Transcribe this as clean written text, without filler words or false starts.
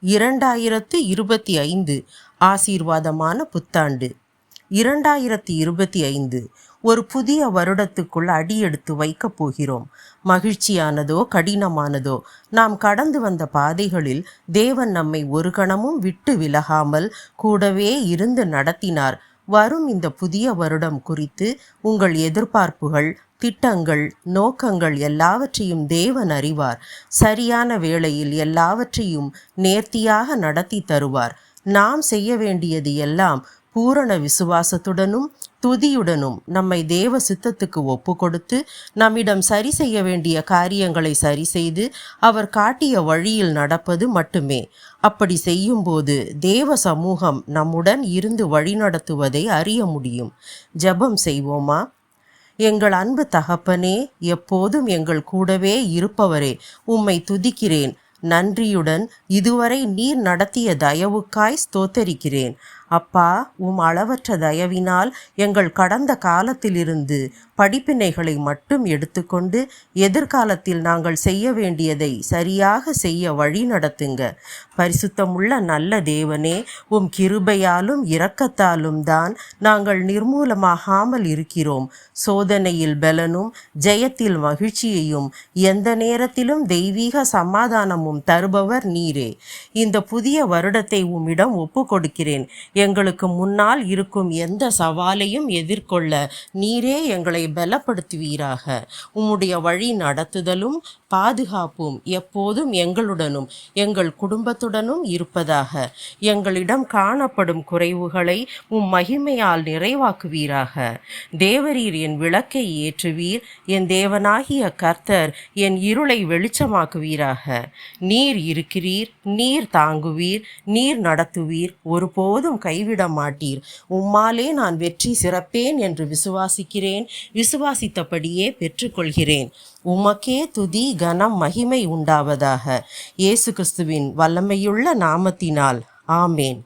2025 ஆசீர்வாதமான புத்தாண்டு. 2025 ஒரு புதிய வருடத்துக்குள் அடியெடுத்து வைக்கப் போகிறோம். மகிழ்ச்சியானதோ கடினமானதோ, நாம் கடந்து வந்த பாதைகளில் தேவன் நம்மை ஒரு கணமும் விட்டு விலகாமல் கூடவே இருந்து நடத்தினார். வரும் இந்த புதிய வருடம் குறித்து உங்கள் எதிர்பார்ப்புகள், திட்டங்கள், நோக்கங்கள் எல்லாவற்றையும் தேவன் அறிவார். சரியான வேளையில் எல்லாவற்றையும் நேர்த்தியாக நடத்தி தருவார். நாம் செய்ய வேண்டியது எல்லாம் பூரண விசுவாசத்துடனும் துதியுடனும் நம்மை தேவ சித்தத்துக்கு ஒப்பு கொடுத்து நம்மிடம் சரி செய்ய வேண்டிய காரியங்களை சரி செய்து அவர் காட்டிய வழியில் நடப்பது மட்டுமே. அப்படி செய்யும்போது தேவ சமூகம் நம்முடன் இருந்து வழிநடத்துவதை அறிய முடியும். ஜெபம் செய்வோமா? எங்கள் அன்பு தகப்பனே, எப்போதும் எங்கள் கூடவே இருப்பவரே, உம்மை துதிக்கிறேன். நன்றியுடன் இதுவரை நீர் நடத்திய தயவுக்காய் ஸ்தோத்தரிக்கிறேன். அப்பா, அளவற்ற தயவினால் எங்கள் கடந்த காலத்திலிருந்து படிப்பினைகளை மட்டும் எடுத்துக்கொண்டு எதிர்காலத்தில் நாங்கள் செய்ய வேண்டியதை சரியாக செய்ய வழி நடத்துங்க. பரிசுத்தமுள்ள நல்ல தேவனே, கிருபையாலும் இரக்கத்தாலும் தான் நாங்கள் நிர்மூலமாகாமல் இருக்கிறோம். சோதனையில் பலனும் ஜெயத்தில் மகிழ்ச்சியையும் எந்த நேரத்திலும் தெய்வீக சமாதானமும் தருபவர் நீரே. இந்த புதிய வருடத்தை உம்மிடம் ஒப்பு கொடுக்கிறேன். எங்களுக்கு முன்னால் இருக்கும் எந்த சவாலையும் எதிர்கொள்ள நீரே எங்களை பலப்படுத்துவீராக. உம்முடைய வழி நடத்துதலும் பாதுகாப்பும் எப்போதும் எங்களுடனும் எங்கள் குடும்பத்துடனும் இருப்பதாக. எங்களிடம் காணப்படும் குறைவுகளை மகிமையால் நிறைவாக்குவீராக. தேவரீர் என் விளக்கை ஏற்றுவீர். என் தேவனாகிய கர்த்தர் என் இருளை வெளிச்சமாக்குவீராக. நீர் இருக்கிறீர், நீர் தாங்குவீர், நீர் நடத்துவீர், ஒருபோதும் கைவிட மாட்டீர். உம்மாலே நான் வெற்றி சிறப்பேன் என்று விசுவாசிக்கிறேன். விசுவாசித்தபடியே பெற்றுக்கொள்கிறேன். உமக்கே துதி, கனம், மகிமை உண்டாவதாக. இயேசு கிறிஸ்துவின் வல்லமையுள்ள நாமத்தினால் ஆமேன்.